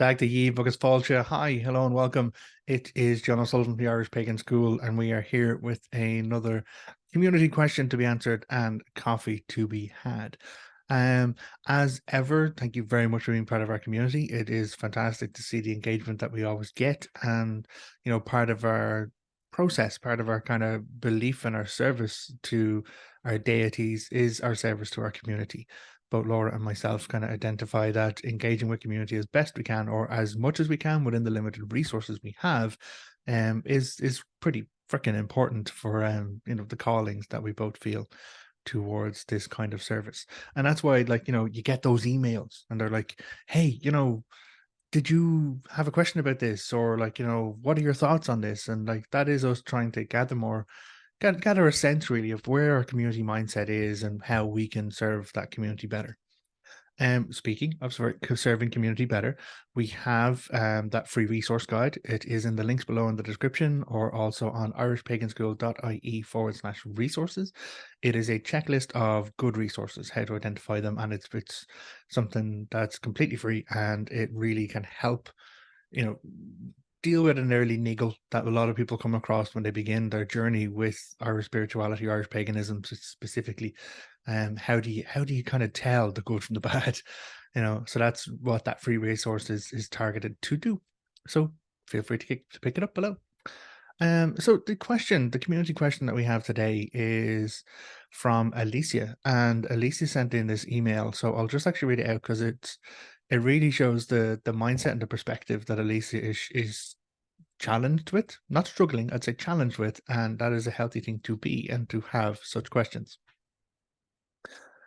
Dag the Ye Bugus Fáilte. Hi, hello and welcome. It is John O'Sullivan from the Irish Pagan School, and we are here with another community question to be answered and coffee to be had. As ever, thank you very much for being part of our community. It is fantastic to see the engagement that we always get, and part of our process, part of our kind of belief and our service to our deities is our service to our community. Both Laura and myself kind of identify that engaging with community as best we can, or as much as we can within the limited resources we have, is pretty freaking important for the callings that we both feel towards this kind of service. And that's why, you get those emails and they're like, hey, did you have a question about this? Or what are your thoughts on this? And that is us trying to gather a sense really of where our community mindset is and how we can serve that community better. Speaking of serving community better, we have that free resource guide. It is in the links below in the description, or also on irishpaganschool.ie/resources. It is a checklist of good resources, how to identify them, and it's something that's completely free, and it really can help deal with an early niggle that a lot of people come across when they begin their journey with Irish spirituality, Irish paganism specifically. How do you kind of tell the good from the bad? So that's what that free resource is targeted to do. So feel free to pick it up below. So the community question that we have today is from Alicia, and Alicia sent in this email. So I'll just actually read it out because it really shows the mindset and the perspective that Alicia is challenged with, not struggling, I'd say challenged with, and that is a healthy thing to be and to have such questions.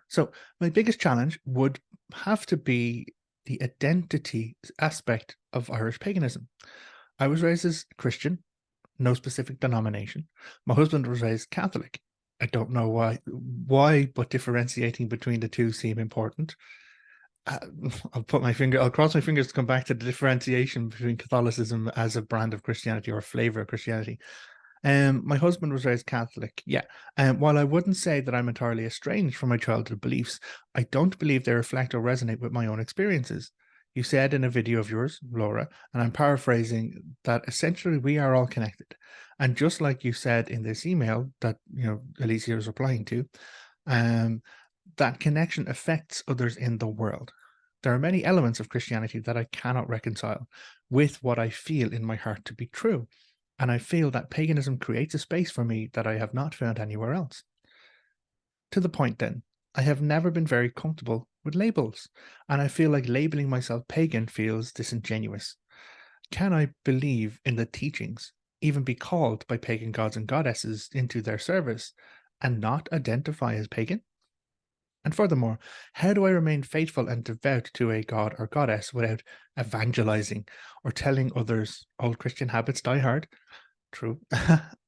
So my biggest challenge would have to be the identity aspect of Irish paganism. I was raised as Christian, no specific denomination. My husband was raised Catholic. I don't know why, but differentiating between the two seem important. I'll cross my fingers to come back to the differentiation between Catholicism as a brand of Christianity or a flavor of Christianity. My husband was raised Catholic, yeah. While I wouldn't say that I'm entirely estranged from my childhood beliefs, I don't believe they reflect or resonate with my own experiences. You said in a video of yours, Laura, and I'm paraphrasing, that essentially we are all connected. And just like you said in this email that Alicia is replying to, that connection affects others in the world. There are many elements of Christianity that I cannot reconcile with what I feel in my heart to be true. And I feel that paganism creates a space for me that I have not found anywhere else. To the point then, I have never been very comfortable with labels, and I feel like labeling myself pagan feels disingenuous. Can I believe in the teachings, even be called by pagan gods and goddesses into their service, and not identify as pagan? And furthermore, how do I remain faithful and devout to a god or goddess without evangelizing or telling others old Christian habits die hard? True.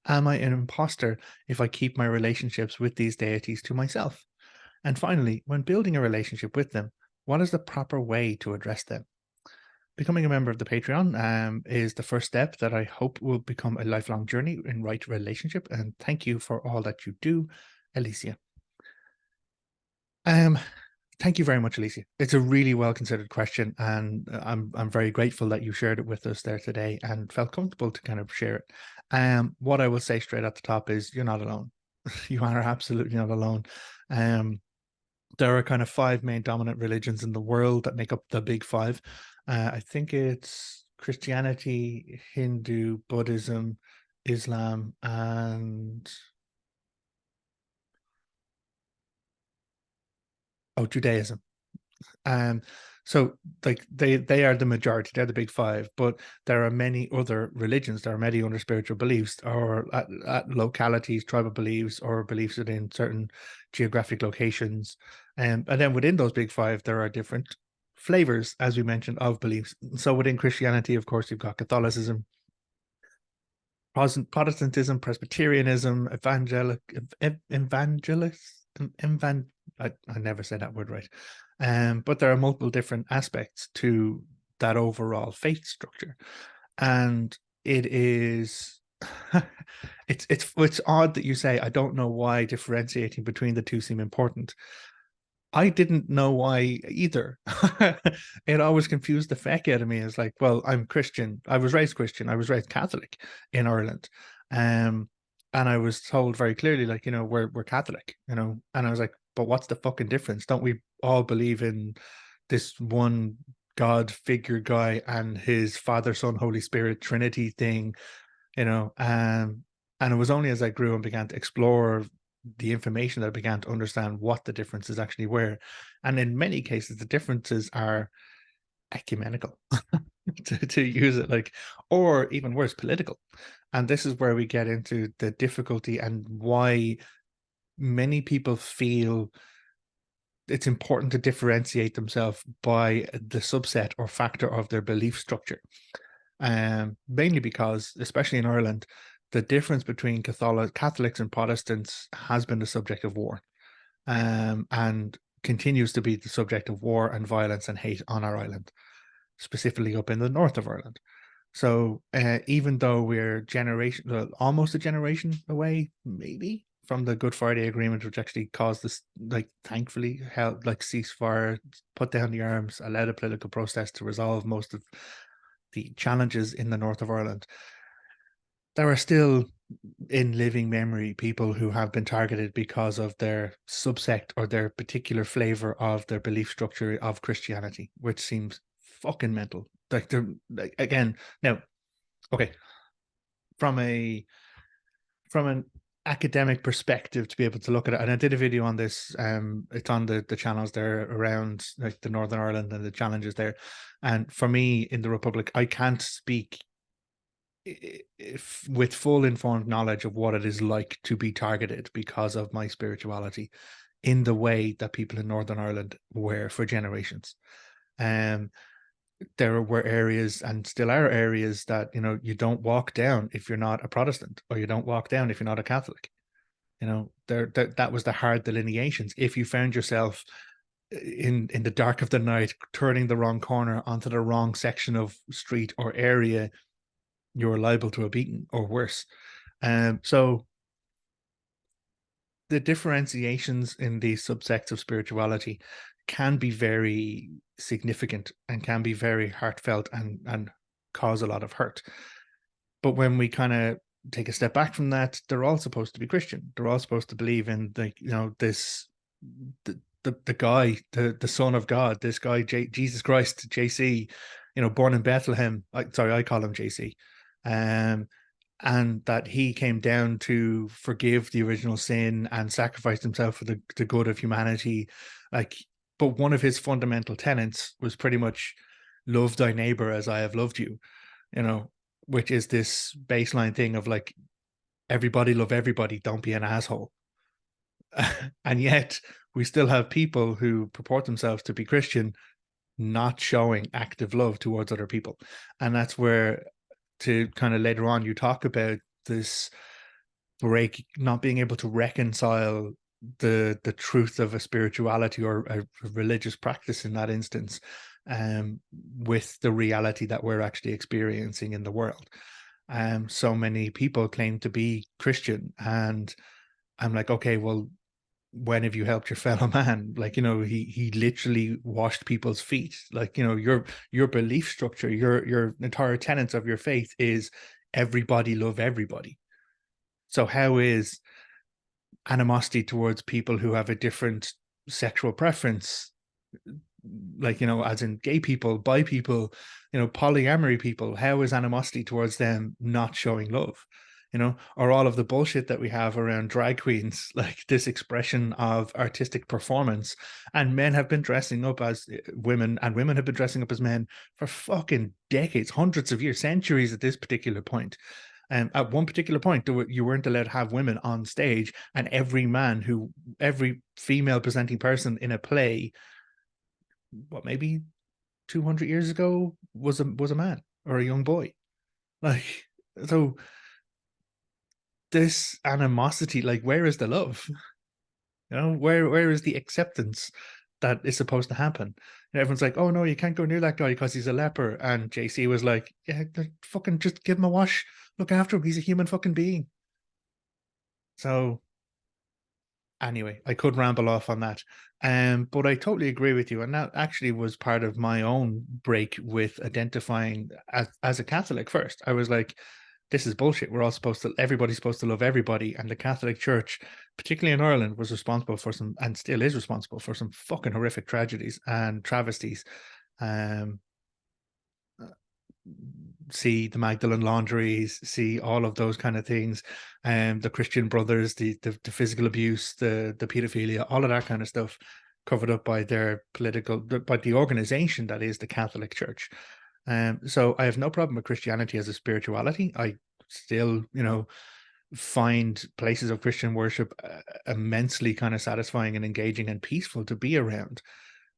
Am I an imposter if I keep my relationships with these deities to myself? And finally, when building a relationship with them, what is the proper way to address them? Becoming a member of the Patreon is the first step that I hope will become a lifelong journey in right relationship. And thank you for all that you do, Alicia. Thank you very much, Alicia. It's a really well-considered question, and I'm very grateful that you shared it with us there today and felt comfortable to kind of share it. What I will say straight at the top is you're not alone. You are absolutely not alone. There are kind of 5 main dominant religions in the world that make up the big 5. I think it's Christianity, Hindu, Buddhism, Islam, and Judaism. So they are the majority, they're the big 5, but there are many other religions, there are many other spiritual beliefs, or at localities, tribal beliefs, or beliefs within certain geographic locations. And then within those big 5, there are different flavors, as we mentioned, of beliefs. So within Christianity, of course, you've got Catholicism, Protestantism, Presbyterianism, I never said that word right. But there are multiple different aspects to that overall faith structure. And it is it's odd that you say, I don't know why differentiating between the two seem important. I didn't know why either. It always confused the feck out of me. It's like, well, I'm Christian. I was raised Christian. I was raised Catholic in Ireland. Um, and I was told very clearly, like, we're Catholic, and I was like, but what's the fucking difference? Don't we all believe in this one God figure guy and his Father, Son, Holy Spirit, Trinity thing, you know? And it was only as I grew and began to explore the information that I began to understand what the differences actually were. And in many cases, the differences are ecumenical, to use it, like, or even worse, political. And this is where we get into the difficulty and why many people feel it's important to differentiate themselves by the subset or factor of their belief structure. Mainly because, especially in Ireland, the difference between Catholics and Protestants has been the subject of war, and continues to be the subject of war and violence and hate on our island, specifically up in the north of Ireland. So even though we're almost a generation away, maybe, from the Good Friday Agreement, which actually caused this, like, thankfully, held like ceasefire, put down the arms, allowed a political process to resolve most of the challenges in the north of Ireland, there are still in living memory people who have been targeted because of their subsect or their particular flavor of their belief structure of Christianity, which seems fucking mental. Like, they're, like, again, now, okay, from a from an academic perspective, to be able to look at it, and I did a video on this, it's on the channels there around, like, the Northern Ireland and the challenges there. And for me, in the Republic, I can't speak if, with full informed knowledge of what it is like to be targeted because of my spirituality in the way that people in Northern Ireland were for generations. Um, there were areas, and still are areas, that you don't walk down if you're not a Protestant, or you don't walk down if you're not a Catholic. That was the hard delineations. If you found yourself in the dark of the night turning the wrong corner onto the wrong section of street or area, you're liable to a beating or worse. So the differentiations in these subsects of spirituality can be very significant and can be very heartfelt, and cause a lot of hurt. But when we kind of take a step back from that, they're all supposed to be Christian. They're all supposed to believe in this, the guy, the Son of God, this guy, Jesus Christ, JC, born in Bethlehem. I call him JC. And that he came down to forgive the original sin and sacrificed himself for the good of humanity. Like, but one of his fundamental tenets was pretty much love thy neighbor as I have loved you, which is this baseline thing of, like, everybody love everybody, don't be an asshole. And yet we still have people who purport themselves to be Christian not showing active love towards other people. And that's where, to kind of later on, you talk about this break, not being able to reconcile the truth of a spirituality or a religious practice in that instance, with the reality that we're actually experiencing in the world. So many people claim to be Christian, and I'm like, okay, well, when have you helped your fellow man? Like, he literally washed people's feet. Like, your belief structure, your entire tenets of your faith is everybody love everybody. So how is animosity towards people who have a different sexual preference, like, as in gay people, bi people, polyamory people, how is animosity towards them not showing love? Or all of the bullshit that we have around drag queens, like this expression of artistic performance, and men have been dressing up as women, and women have been dressing up as men for fucking decades, hundreds of years, centuries at this particular point. And at one particular point, you weren't allowed to have women on stage, and every female presenting person in a play, what, maybe 200 years ago, was a man or a young boy. Like, so this animosity, like, where is the love? Where is the acceptance that is supposed to happen? And everyone's like, oh no, you can't go near that guy because he's a leper. And JC was like, yeah, fucking just give him a wash, look after him, he's a human fucking being. So Anyway, I could ramble off on that. But I totally agree with you. And that actually was part of my own break with identifying as a Catholic first. I was like, this is bullshit. We're all supposed to, everybody's supposed to love everybody. And the Catholic Church, particularly in Ireland, was responsible for some, and still is responsible for some fucking horrific tragedies and travesties. Um, See the Magdalene laundries, see all of those kind of things, and the Christian Brothers, the physical abuse, the pedophilia, all of that kind of stuff, covered up by their political, by the organization that is the Catholic Church. So I have no problem with Christianity as a spirituality. I still, find places of Christian worship immensely kind of satisfying and engaging and peaceful to be around.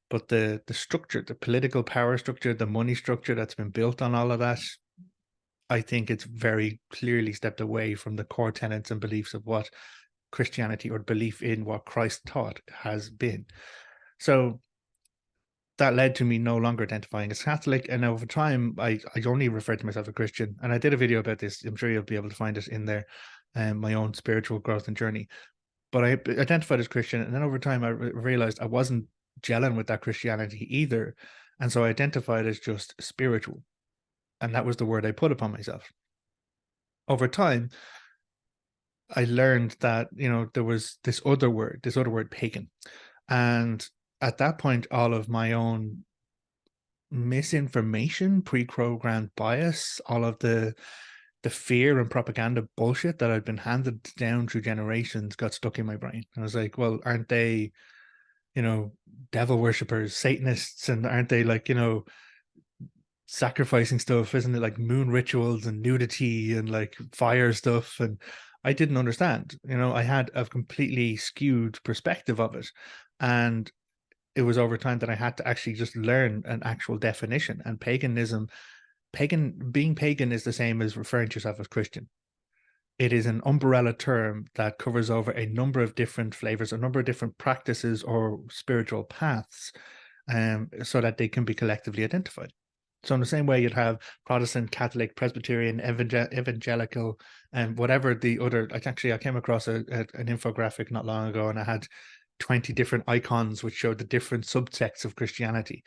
But the structure, the political power structure, the money structure that's been built on all of that, I think it's very clearly stepped away from the core tenets and beliefs of what Christianity, or belief in what Christ taught, has been. So that led to me no longer identifying as Catholic. And over time, I only referred to myself as a Christian. And I did a video about this. I'm sure you'll be able to find it in there, my own spiritual growth and journey. But I identified as Christian. And then over time, I realized I wasn't gelling with that Christianity either. And so I identified as just spiritual. And that was the word I put upon myself. Over time, I learned that, there was this other word, pagan. And at that point, all of my own misinformation, pre-programmed bias, all of the fear and propaganda bullshit that I'd been handed down through generations got stuck in my brain. And I was like, well, aren't they, devil worshippers, Satanists, and aren't they like, sacrificing stuff? Isn't it like moon rituals and nudity and like fire stuff? And I didn't understand. I had a completely skewed perspective of it. And it was over time that I had to actually just learn an actual definition. And being pagan is the same as referring to yourself as Christian. It is an umbrella term that covers over a number of different flavors, a number of different practices or spiritual paths, so that they can be collectively identified. So in the same way you'd have Protestant, Catholic, Presbyterian, evangelical, and whatever the other, I came across an infographic not long ago, and I had 20 different icons which showed the different subsects of Christianity.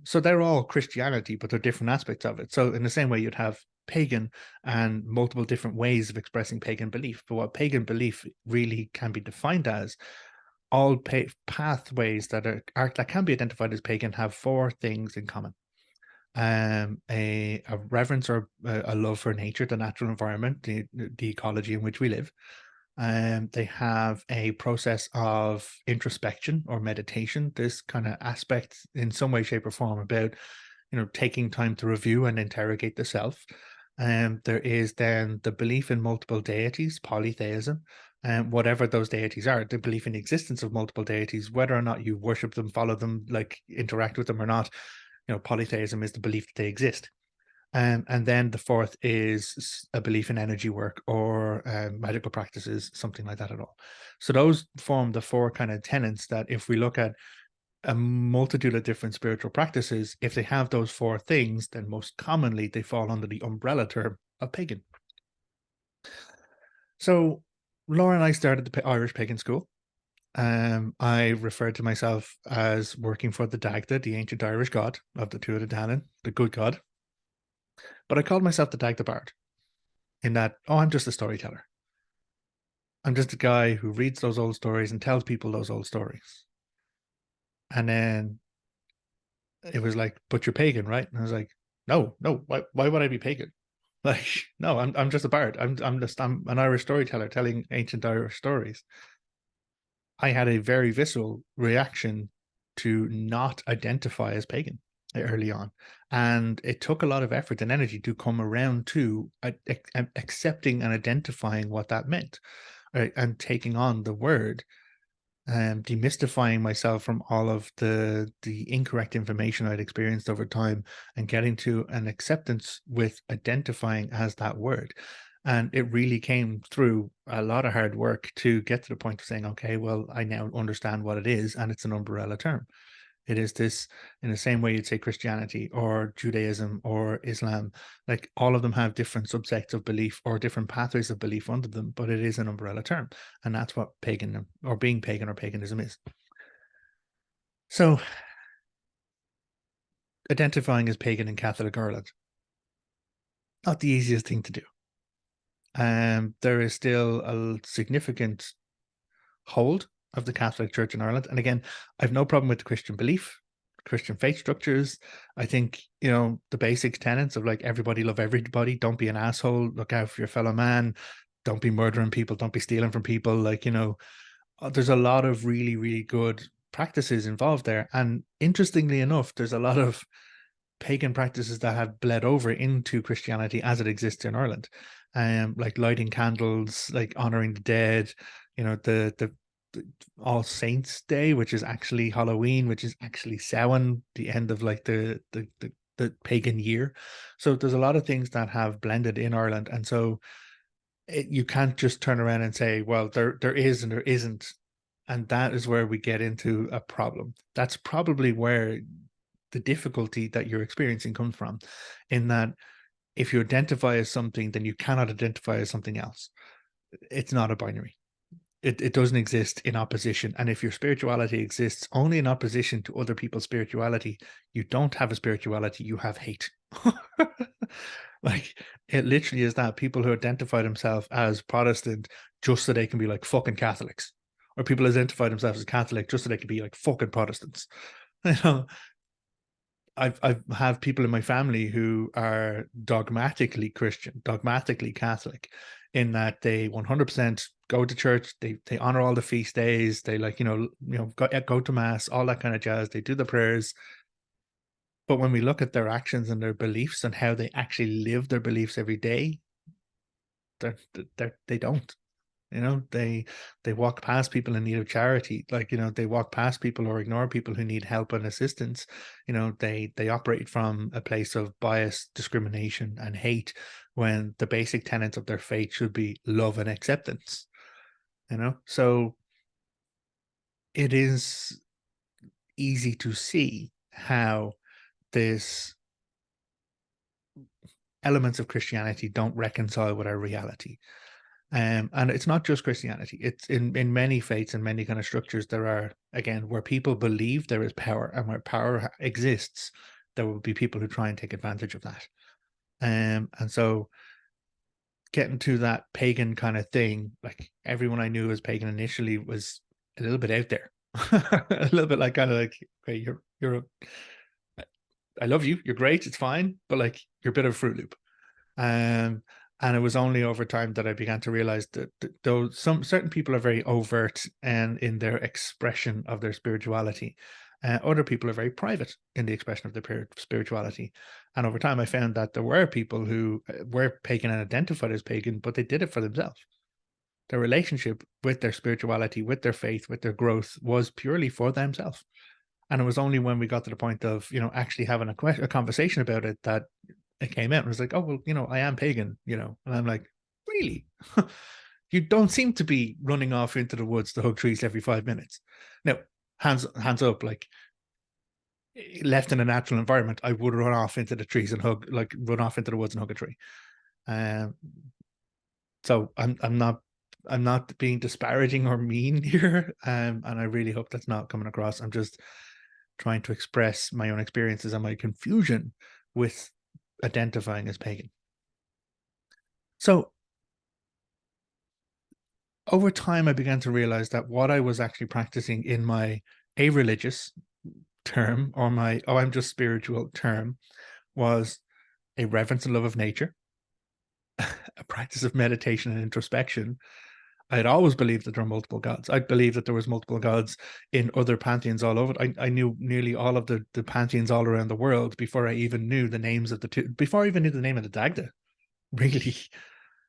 So they're all Christianity, but they're different aspects of it. So in the same way you'd have pagan and multiple different ways of expressing pagan belief. But what pagan belief really can be defined as, all pathways that can be identified as pagan have four things in common. A reverence or a love for nature, the natural environment, the ecology in which we live. They have a process of introspection or meditation, this kind of aspect in some way, shape, or form about, taking time to review and interrogate the self. There is then the belief in multiple deities, polytheism, and whatever those deities are, the belief in the existence of multiple deities, whether or not you worship them, follow them, like interact with them or not. Polytheism is the belief that they exist. And then the fourth is a belief in energy work or magical practices, something like that at all. So those form the four kind of tenets that, if we look at a multitude of different spiritual practices, if they have those four things, then most commonly they fall under the umbrella term of pagan. So Laura and I started the Irish Pagan School. I referred to myself as working for the Dagda, the ancient Irish god of the Tuatha Dé Danann, the good god. But I called myself the Dagda Bard, in that, I'm just a storyteller. I'm just a guy who reads those old stories and tells people those old stories. And then it was like, but you're pagan, right? And I was like, no, why would I be pagan? Like, no, I'm just a bard. I'm an Irish storyteller telling ancient Irish stories. I had a very visceral reaction to not identify as pagan early on. And it took a lot of effort and energy to come around to accepting and identifying what that meant, right? And taking on the word, demystifying myself from all of the incorrect information I'd experienced over time, and getting to an acceptance with identifying as that word. And it really came through a lot of hard work to get to the point of saying, okay, well, I now understand what it is, and it's an umbrella term. It is this, in the same way you'd say Christianity or Judaism or Islam, like all of them have different subsects of belief or different pathways of belief under them, but it is an umbrella term. And that's what pagan or being pagan or paganism is. So identifying as pagan in Catholic Ireland, not the easiest thing to do. There is still a significant hold of the Catholic Church in Ireland. And again, I've no problem with the Christian belief, Christian faith structures. I think, the basic tenets of like everybody love everybody, don't be an asshole, look out for your fellow man, don't be murdering people, don't be stealing from people. Like, there's a lot of really, really good practices involved there. And interestingly enough, there's a lot of pagan practices that have bled over into Christianity as it exists in Ireland. Like lighting candles, like honoring the dead, the All Saints Day, which is actually Halloween, which is actually Samhain, the end of like the pagan year. So there's a lot of things that have blended in Ireland, and so you can't just turn around and say, well, there is and there isn't, and that is where we get into a problem. That's probably where the difficulty that you're experiencing comes from, in that if you identify as something, then you cannot identify as something else. It's not a binary. It doesn't exist in opposition. And if your spirituality exists only in opposition to other people's spirituality, you don't have a spirituality, you have hate. Like, it literally is that. People who identify themselves as Protestant just so they can be like fucking Catholics, or people identify themselves as Catholic just so they can be like fucking Protestants. You know, I have people in my family who are dogmatically Christian, dogmatically Catholic, in that they 100% go to church, they honor all the feast days, they like, go to mass, all that kind of jazz, they do the prayers. But when we look at their actions and their beliefs and how they actually live their beliefs every day, they don't. They walk past people in need of charity, like, they walk past people or ignore people who need help and assistance. They operate from a place of bias, discrimination, and hate, when the basic tenets of their faith should be love and acceptance. So it is easy to see how this elements of Christianity don't reconcile with our reality. And it's not just Christianity. It's in many faiths and many kind of structures. There are, again, where people believe there is power, and where power exists, there will be people who try and take advantage of that. And so getting to that pagan kind of thing, like everyone I knew as pagan initially was a little bit out there, a little bit like kind of like, okay, I love you, you're great, it's fine, but like you're a bit of a Fruit Loop. And it was only over time that I began to realize that though some certain people are very overt and in their expression of their spirituality, other people are very private in the expression of their spirituality. And over time, I found that there were people who were pagan and identified as pagan, but they did it for themselves. Their relationship with their spirituality, with their faith, with their growth was purely for themselves. And it was only when we got to the point of, actually having a conversation about it, that it came out and was like, oh, well, I am pagan, and I'm like, really? You don't seem to be running off into the woods to hug trees every 5 minutes. Now, hands up, like, left in a natural environment, I would run off into the trees and run off into the woods and hug a tree. So I'm not being disparaging or mean here, and I really hope that's not coming across. I'm just trying to express my own experiences and my confusion with identifying as pagan. So over time, I began to realize that what I was actually practicing in my a-religious term, or my I'm just spiritual term, was a reverence and love of nature, a practice of meditation and introspection. I'd always believed that there were multiple gods. I believed that there was multiple gods in other pantheons all over. I knew nearly all of the pantheons all around the world before I even knew the names of before I even knew the name of the Dagda, really.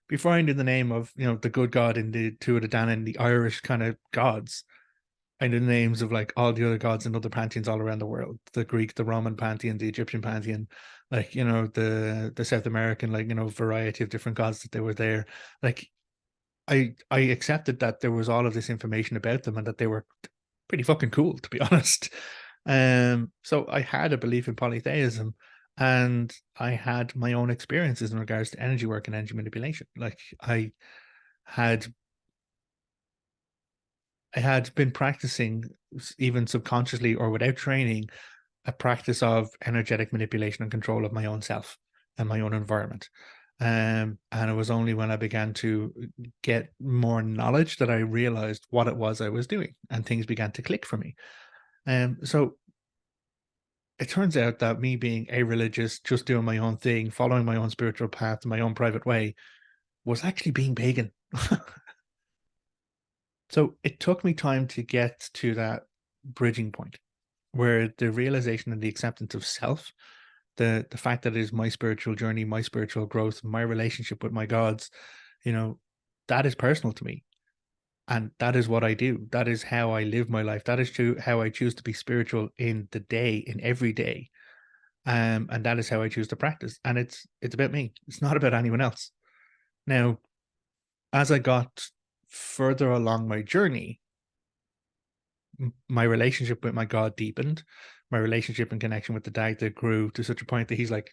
Before I knew the name of, the good god in the Tuatha Dé Danann, the Irish kind of gods, I knew the names of like all the other gods in other pantheons all around the world. The Greek, the Roman pantheon, the Egyptian pantheon, like, the South American, like, variety of different gods that they were there. Like, I accepted that there was all of this information about them and that they were pretty fucking cool, to be honest. So I had a belief in polytheism, and I had my own experiences in regards to energy work and energy manipulation. Like had I had been practicing, even subconsciously or without training, a practice of energetic manipulation and control of my own self and my own environment. And it was only when I began to get more knowledge that I realized what it was I was doing, and things began to click for me. So it turns out that me being a-religious, just doing my own thing, following my own spiritual path in my own private way, was actually being pagan. So it took me time to get to that bridging point where the realization and the acceptance of self, the fact that it is my spiritual journey, my spiritual growth, my relationship with my gods, you know, that is personal to me. And that is what I do. That is how I live my life. That is true how I choose to be spiritual in the day, in every day. And that is how I choose to practice. And it's about me. It's not about anyone else. Now, as I got further along my journey, my relationship with my God deepened. My relationship and connection with the Dagda grew to such a point that he's like,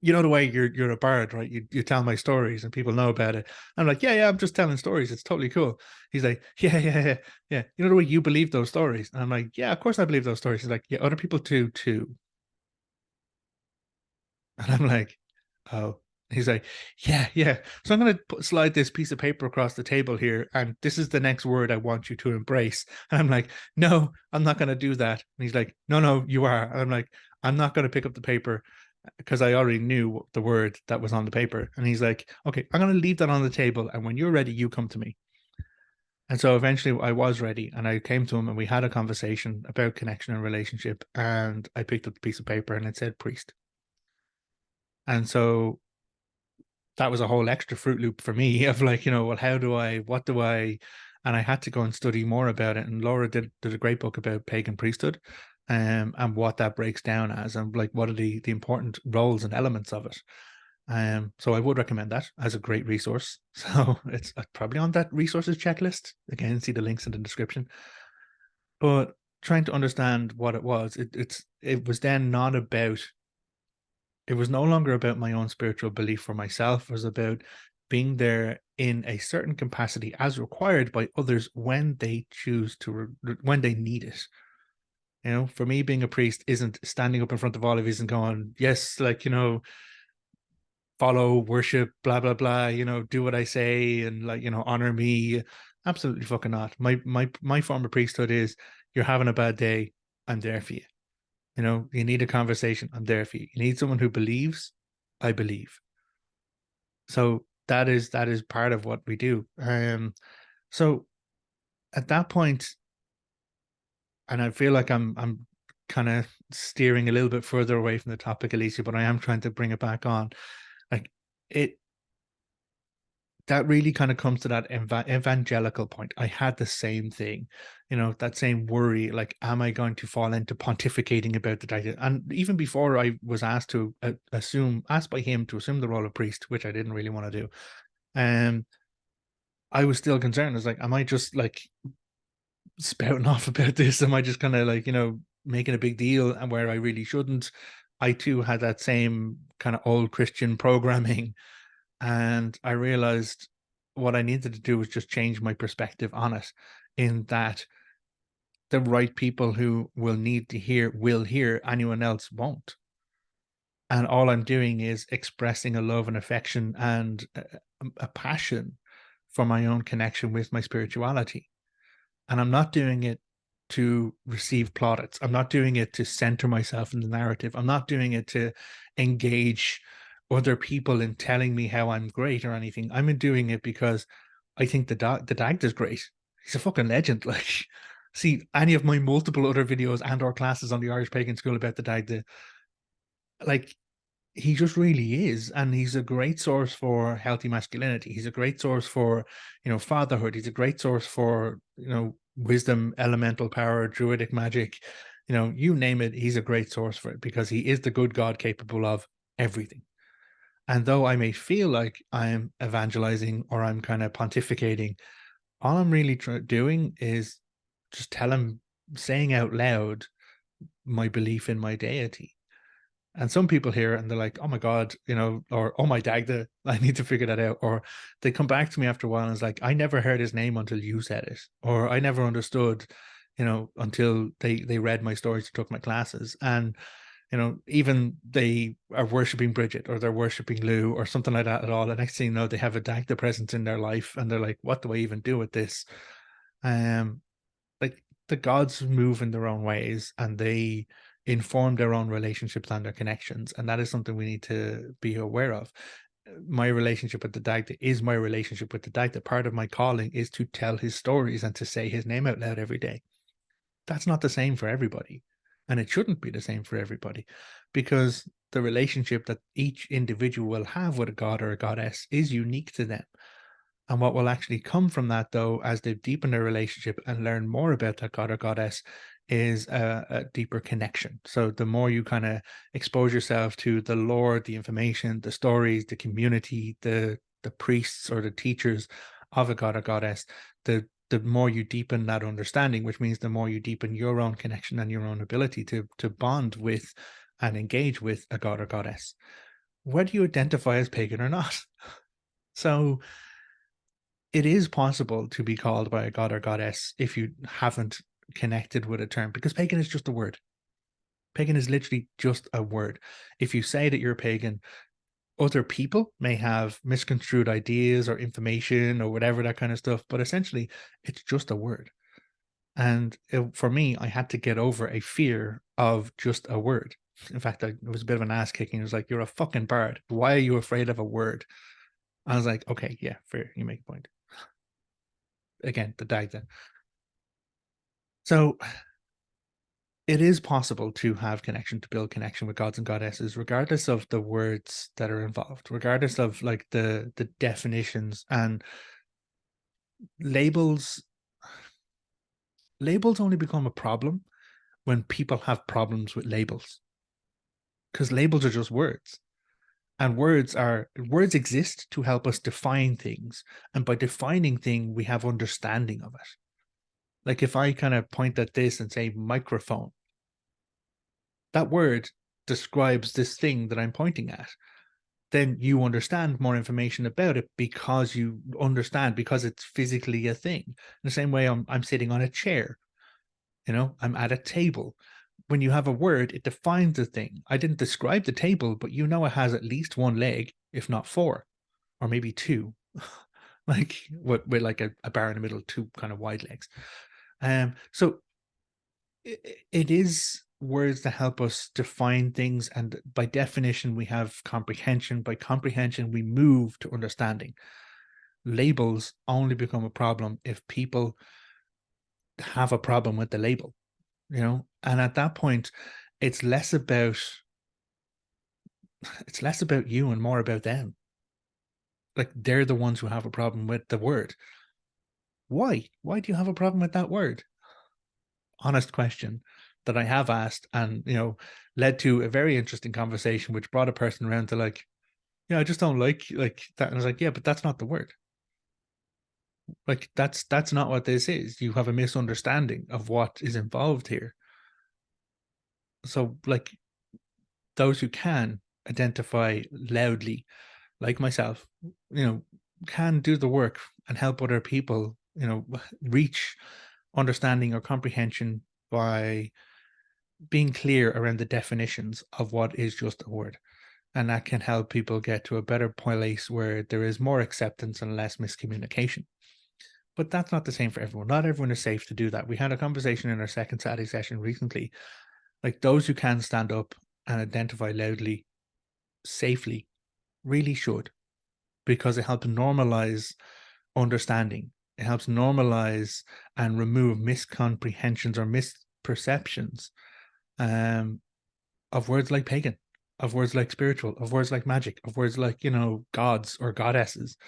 you know, the way you're a bard, right? You tell my stories and people know about it. I'm like, yeah, I'm just telling stories. It's totally cool. He's like, yeah. You know the way you believe those stories? And I'm like, yeah, of course I believe those stories. He's like, yeah, other people too. And I'm like, oh. He's like, yeah. So I'm going to slide this piece of paper across the table here, and this is the next word I want you to embrace. And I'm like, no, I'm not going to do that. And he's like, no, you are. And I'm like, I'm not going to pick up the paper because I already knew the word that was on the paper. And he's like, okay, I'm going to leave that on the table, and when you're ready, you come to me. And so eventually I was ready, and I came to him and we had a conversation about connection and relationship. And I picked up the piece of paper and it said priest. And so that was a whole extra Fruit Loop for me of like, well, what do I, and I had to go and study more about it. And Laura did a great book about pagan priesthood, and what that breaks down as, and like what are the important roles and elements of it. So I would recommend that as a great resource. So it's probably on that resources checklist. Again, see the links in the description. But trying to understand what it was, it was then not about, it was no longer about my own spiritual belief for myself. It was about being there in a certain capacity as required by others when they choose to, when they need it. For me, being a priest isn't standing up in front of all of you and going, yes, like, follow, worship, blah, blah, blah, do what I say and like, honor me. Absolutely fucking not. My form of priesthood is, you're having a bad day, I'm there for you. You need a conversation, I'm there for you. You need someone who believes, I believe. So that is part of what we do. So at that point, and I feel like I'm kind of steering a little bit further away from the topic, Alicia, but I am trying to bring it back on. Like it that really kind of comes to that evangelical point. I had the same thing, that same worry, like, am I going to fall into pontificating about the title? And even before I was asked to asked by him to assume the role of priest, which I didn't really want to do, I was still concerned. I was like, am I just like spouting off about this? Am I just kind of like, making a big deal and where I really shouldn't? I too had that same kind of old Christian programming. And I realized what I needed to do was just change my perspective on it, in that the right people who will hear, anyone else won't. And all I'm doing is expressing a love and affection and a passion for my own connection with my spirituality. And I'm not doing it to receive plaudits. I'm not doing it to center myself in the narrative. I'm not doing it to engage other people in telling me how I'm great or anything. I'm doing it because I think the Dagda's great. He's a fucking legend. Like, see any of my multiple other videos and or classes on the Irish Pagan School about the Dagda, like, he just really is. And he's a great source for healthy masculinity. He's a great source for, fatherhood. He's a great source for, wisdom, elemental power, druidic magic, you name it. He's a great source for it, because he is the good God capable of everything. And though I may feel like I'm evangelizing or I'm kind of pontificating, all I'm really doing is just saying out loud my belief in my deity. And some people hear it and they're like, oh my God, or oh my Dagda, I need to figure that out. Or they come back to me after a while and it's like, I never heard his name until you said it. Or I never understood, until they read my stories or took my classes. And, even they are worshipping Bridget or they're worshipping Lou or something like that at all. The next thing you know, they have a Dagda presence in their life and they're like, what do I even do with this? Like the gods move in their own ways and they inform their own relationships and their connections. And that is something we need to be aware of. My relationship with the Dagda is my relationship with the Dagda. Part of my calling is to tell his stories and to say his name out loud every day. That's not the same for everybody. And it shouldn't be the same for everybody because the relationship that each individual will have with a god or a goddess is unique to them. And what will actually come from that, though, as they deepen their relationship and learn more about that god or goddess, is a deeper connection. So the more you kind of expose yourself to the lore, the information, the stories, the community, the priests or the teachers of a god or goddess, the more you deepen that understanding, which means the more you deepen your own connection and your own ability to bond with and engage with a god or goddess, whether you identify as pagan or not. So it is possible to be called by a god or goddess if you haven't connected with a term, because pagan is just a word. Pagan is literally just a word. If you say that you're pagan, other people may have misconstrued ideas or information or whatever, that kind of stuff, but essentially it's just a word. And for me, I had to get over a fear of just a word. In fact, it was a bit of an ass kicking. It was like, you're a fucking bard. Why are you afraid of a word? I was like, okay, yeah, fair. You make a point. Again, the Dagda. So it is possible to have connection, to build connection with gods and goddesses, regardless of the words that are involved, regardless of like the definitions and labels. Labels only become a problem when people have problems with labels, because labels are just words. And words exist to help us define things. And by defining thing, we have understanding of it. Like if I kind of point at this and say microphone, that word describes this thing that I'm pointing at. Then you understand more information about it because you understand, because it's physically a thing. In the same way, I'm sitting on a chair, I'm at a table. When you have a word, it defines the thing. I didn't describe the table, but it has at least one leg, if not four, or maybe two, like with like a bar in the middle, two kind of wide legs. So it is words that help us define things, and by definition we have comprehension. By comprehension we move to understanding. Labels only become a problem if people have a problem with the label, and at that point it's less about you and more about them. Like they're the ones who have a problem with the word. Why do you have a problem with that word? Honest question that I have asked, and led to a very interesting conversation, which brought a person around to like, I just don't like that. And I was like, yeah, but that's not the word. Like that's not what this is. You have a misunderstanding of what is involved here. So like those who can identify loudly, like myself, can do the work and help other people, reach understanding or comprehension by being clear around the definitions of what is just a word. And that can help people get to a better place where there is more acceptance and less miscommunication. But that's not the same for everyone. Not everyone is safe to do that. We had a conversation in our second Saturday session recently. Like those who can stand up and identify loudly, safely, really should, because it helps normalize understanding. It helps normalize and remove miscomprehensions or misperceptions of words like pagan, of words like spiritual, of words like magic, of words like, gods or goddesses.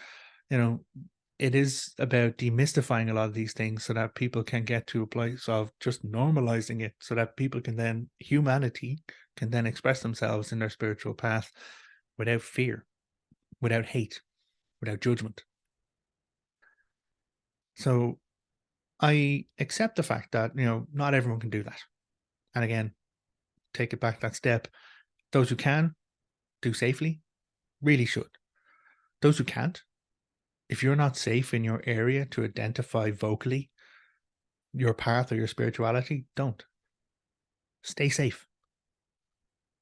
It is about demystifying a lot of these things so that people can get to a place of just normalizing it, so that humanity can then express themselves in their spiritual path without fear, without hate, without judgment. So I accept the fact that, not everyone can do that. And again, take it back that step. Those who can do safely really should. Those who can't, if you're not safe in your area to identify vocally your path or your spirituality, don't. Stay safe.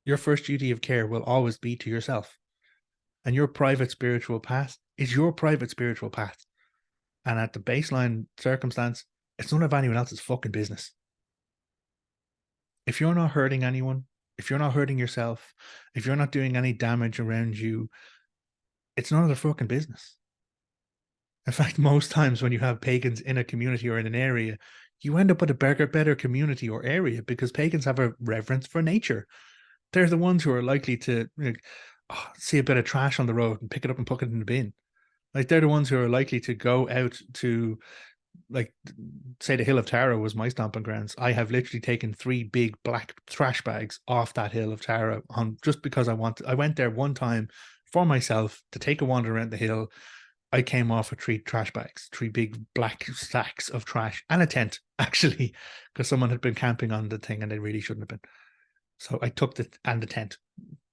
Your first duty of care will always be to yourself. And your private spiritual path is your private spiritual path. And at the baseline circumstance, it's none of anyone else's fucking business. If you're not hurting anyone, if you're not hurting yourself, if you're not doing any damage around you, it's none of their fucking business. In fact, most times when you have pagans in a community or in an area, you end up with a better community or area because pagans have a reverence for nature. They're the ones who are likely to see a bit of trash on the road and pick it up and put it in the bin. Like, they're the ones who are likely to go out to, like, say the Hill of Tara was my stomping grounds. I have literally taken 3 big black trash bags off that Hill of Tara just because I went there one time for myself to take a wander around the hill. I came off with 3 trash bags, 3 big black sacks of trash, and a tent, actually, because someone had been camping on the thing and they really shouldn't have been. So I took the tent.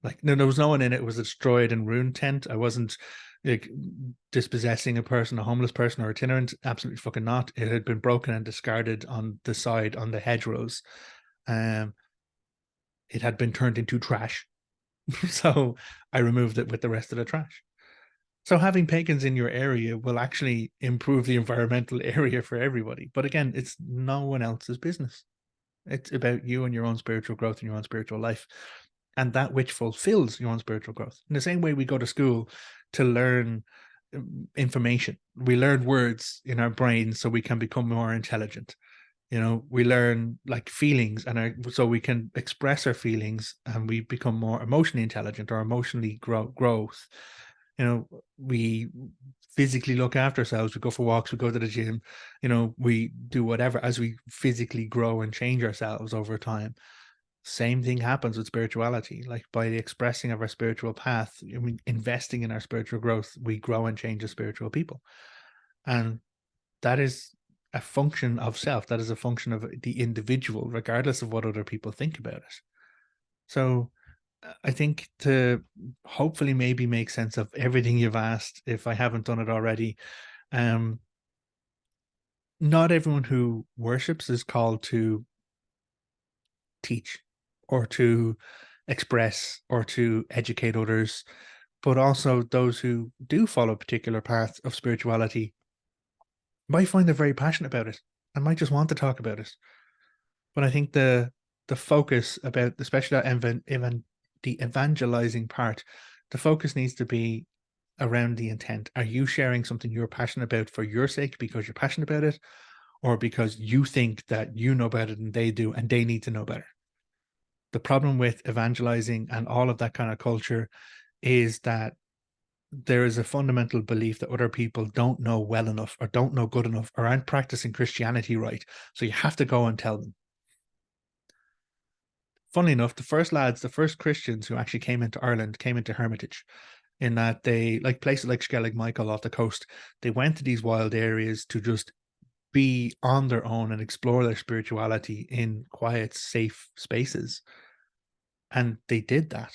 Like, no, there was no one in it. It was a destroyed and ruined tent. I wasn't like dispossessing a person, a homeless person, or itinerant. Absolutely fucking not. It had been broken and discarded on the side, on the hedgerows. It had been turned into trash. So I removed it with the rest of the trash. So having pagans in your area will actually improve the environmental area for everybody. But again, it's no one else's business. It's about you and your own spiritual growth and your own spiritual life, and that which fulfills your own spiritual growth. In the same way we go to school to learn information, we learn words in our brains so we can become more intelligent. We learn like feelings, and so we can express our feelings, and we become more emotionally intelligent or emotionally growth. We physically look after ourselves. We go for walks, we go to the gym, we do whatever as we physically grow and change ourselves over time. Same thing happens with spirituality. Like, by the expressing of our spiritual path, investing in our spiritual growth, we grow and change as spiritual people. And that is a function of self. That is a function of the individual, regardless of what other people think about it. So I think to hopefully maybe make sense of everything you've asked, if I haven't done it already, not everyone who worships is called to teach or to express or to educate others, but also those who do follow a particular path of spirituality might find they're very passionate about it and might just want to talk about it. But I think the focus about, especially that the evangelizing part, the focus needs to be around the intent. Are you sharing something you're passionate about for your sake because you're passionate about it, or because you think that you know better than they do and they need to know better? The problem with evangelizing and all of that kind of culture is that there is a fundamental belief that other people don't know well enough or don't know good enough or aren't practicing Christianity right. So you have to go and tell them. Funnily enough, the first Christians who actually came into Ireland came into hermitage, in that they, like places like Skellig Michael off the coast, they went to these wild areas to just be on their own and explore their spirituality in quiet, safe spaces. And they did that.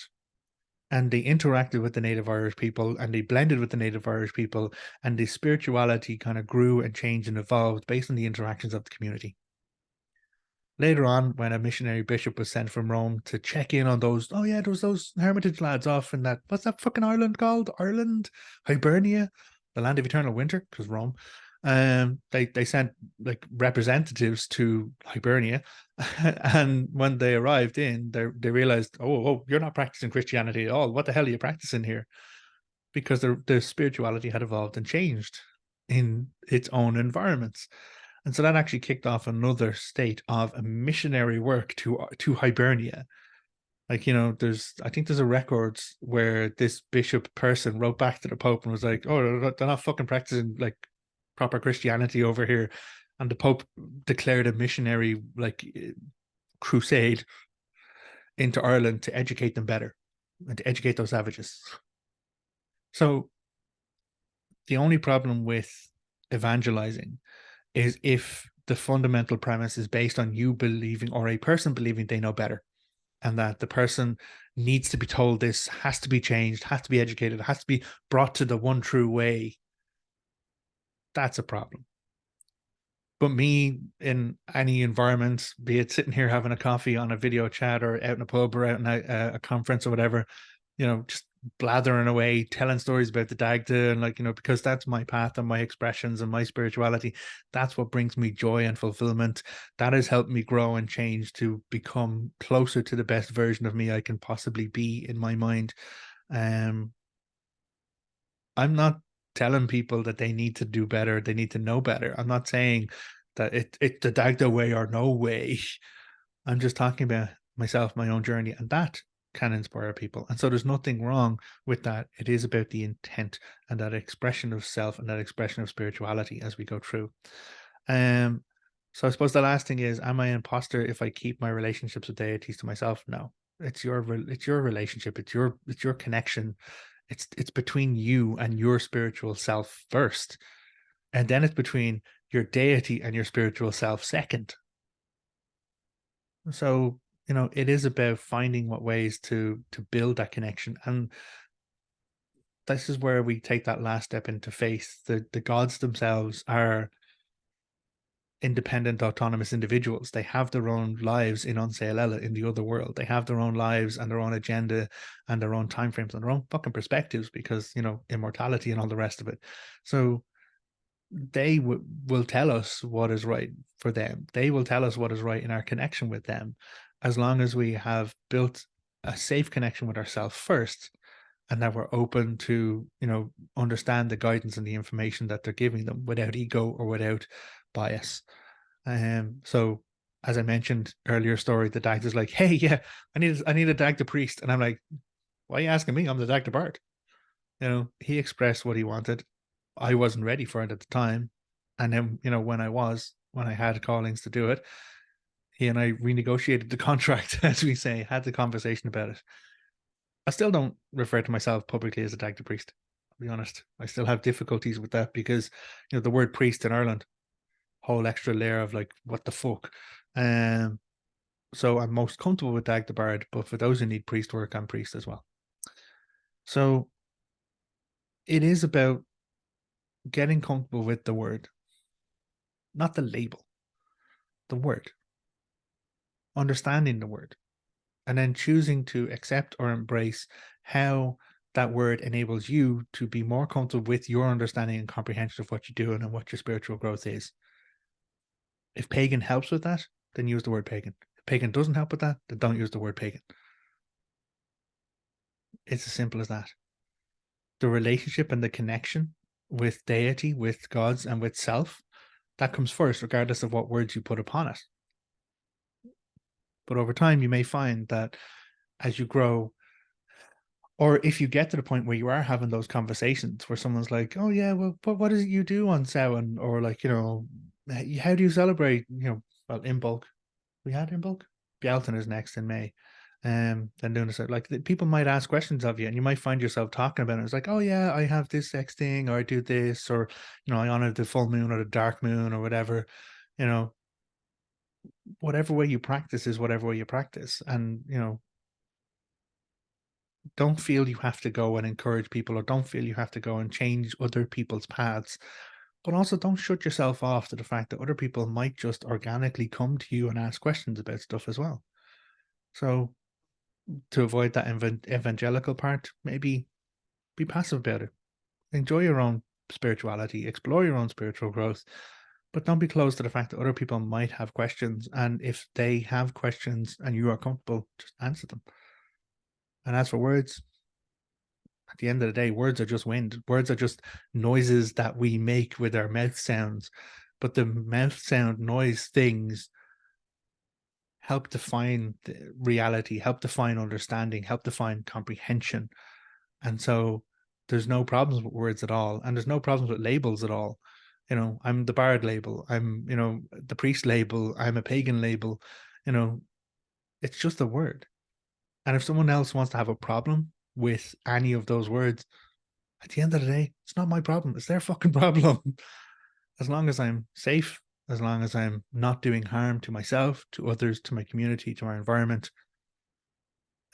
And they interacted with the native Irish people, and they blended with the native Irish people, and the spirituality kind of grew and changed and evolved based on the interactions of the community. Later on, when a missionary bishop was sent from Rome to check in on those, oh yeah, there was those hermitage lads off in that, what's that fucking island called? Ireland? Hibernia? The land of eternal winter? Because Rome. They sent like representatives to Hibernia, and when they arrived in, they realized, oh, you're not practicing Christianity at all. What the hell are you practicing here? Because the spirituality had evolved and changed in its own environments. And so that actually kicked off another state of a missionary work to Hibernia. Like, I think there's a record where this bishop person wrote back to the Pope and was like, oh, they're not fucking practicing like proper Christianity over here. And the Pope declared a missionary like crusade into Ireland to educate them better and to educate those savages. So the only problem with evangelizing is if the fundamental premise is based on you believing, or a person believing, they know better. and that the person needs to be told this, has to be changed, has to be educated, has to be brought to the one true way, that's a problem. But me in any environment, be it sitting here having a coffee on a video chat or out in a pub or out in a conference or whatever, just blathering away, telling stories about the Dagda, and like, because that's my path and my expressions and my spirituality. That's what brings me joy and fulfillment. That has helped me grow and change to become closer to the best version of me I can possibly be in my mind. Um, I'm not telling people that they need to do better, they need to know better. I'm not saying that it's the Dagda way or no way. I'm just talking about myself, my own journey, and that can inspire people. And so there's nothing wrong with that. It is about the intent and that expression of self and that expression of spirituality as we go through. Um, so I suppose the last thing is, am I an imposter if I keep my relationships with deities to myself? No. It's your relationship. It's your connection. It's between you and your spiritual self first. And then it's between your deity and your spiritual self second. So, it is about finding what ways to build that connection. And this is where we take that last step into faith. The gods themselves are independent, autonomous individuals. They have their own lives in Ansel Ella, in the other world. They have their own lives and their own agenda and their own timeframes and their own fucking perspectives because, immortality and all the rest of it. So they will tell us what is right for them. They will tell us what is right in our connection with them, as long as we have built a safe connection with ourselves first, and that we're open to, understand the guidance and the information that they're giving them without ego or without bias. So as I mentioned earlier story, the Dagda is like, hey, yeah, I need a Dagda priest. And I'm like, why are you asking me? I'm the Dagda Bard. He expressed what he wanted. I wasn't ready for it at the time. And then, when I had callings to do it, he and I renegotiated the contract, as we say, had the conversation about it. I still don't refer to myself publicly as a Dagda priest, to be honest. I still have difficulties with that because, the word priest in Ireland, whole extra layer of like, what the fuck? So I'm most comfortable with Dagda Bard, but for those who need priest work, I'm priest as well. So it is about getting comfortable with the word, not the label, the word, understanding the word, and then choosing to accept or embrace how that word enables you to be more comfortable with your understanding and comprehension of what you're doing and what your spiritual growth is. If pagan helps with that, then use the word pagan. If pagan doesn't help with that, then don't use the word pagan. It's as simple as that. The relationship and the connection with deity, with gods, and with self, that comes first, regardless of what words you put upon it. But over time, you may find that as you grow, or if you get to the point where you are having those conversations where someone's like, oh yeah, well, but what is it you do on Samhain? Or like, how do you celebrate, well, in bulk. We had in bulk. Bialton is next in May. Then doing this, like people might ask questions of you and you might find yourself talking about it. It's like, oh yeah, I have this X thing, or I do this, or, I honor the full moon or the dark moon or whatever, whatever way you practice is whatever way you practice. And, don't feel you have to go and encourage people, or don't feel you have to go and change other people's paths. But also don't shut yourself off to the fact that other people might just organically come to you and ask questions about stuff as well. So to avoid that evangelical part, maybe be passive about it. Enjoy your own spirituality, explore your own spiritual growth, but don't be closed to the fact that other people might have questions. And if they have questions and you are comfortable, just answer them. And as for words, at the end of the day, words are just wind. Words are just noises that we make with our mouth sounds. But the mouth sound noise things help define the reality, help define understanding, help define comprehension. And so there's no problems with words at all. And there's no problems with labels at all. I'm the bard label. I'm, the priest label. I'm a pagan label. It's just a word. And if someone else wants to have a problem with any of those words, at the end of the day, it's not my problem. It's their fucking problem. As long as I'm safe, as long as I'm not doing harm to myself, to others, to my community, to our environment,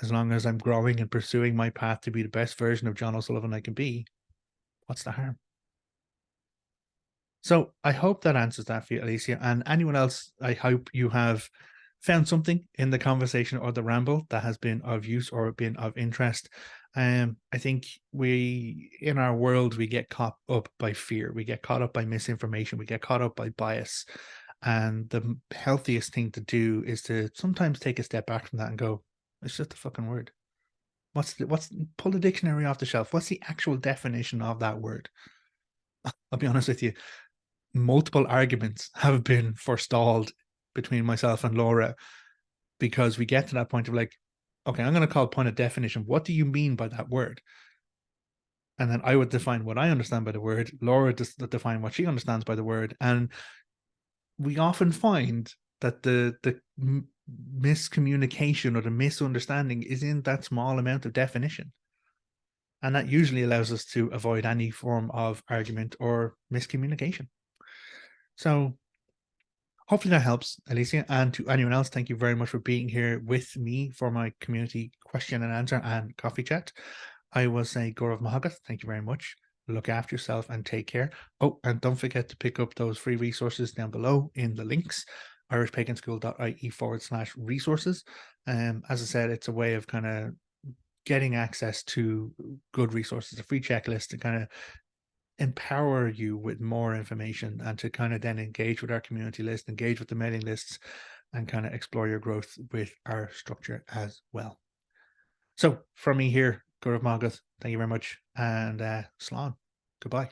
as long as I'm growing and pursuing my path to be the best version of John O'Sullivan I can be, what's the harm? So I hope that answers that for you, Alicia. And anyone else, I hope you have found something in the conversation or the ramble that has been of use or been of interest. I think in our world, we get caught up by fear. We get caught up by misinformation. We get caught up by bias. And the healthiest thing to do is to sometimes take a step back from that and go, it's just a fucking word. Pull the dictionary off the shelf. What's the actual definition of that word? I'll be honest with you. Multiple arguments have been forestalled between myself and Laura because we get to that point of like, okay, I'm going to call upon a definition. What do you mean by that word? And then I would define what I understand by the word. Laura define what she understands by the word. And we often find that the miscommunication or the misunderstanding is in that small amount of definition. And that usually allows us to avoid any form of argument or miscommunication. So hopefully that helps, Alicia. And to anyone else, thank you very much for being here with me for my community question and answer and coffee chat. I will say Gaurav Mahagath, thank you very much. Look after yourself and take care. Oh, and don't forget to pick up those free resources down below in the links, irishpaganschool.ie/resources. As I said, it's a way of kind of getting access to good resources, a free checklist to kind of empower you with more information and to kind of then engage with our community list, engage with the mailing lists, and kind of explore your growth with our structure as well. So from me here, Gaurav Mahagath, thank you very much, and Slán. Goodbye.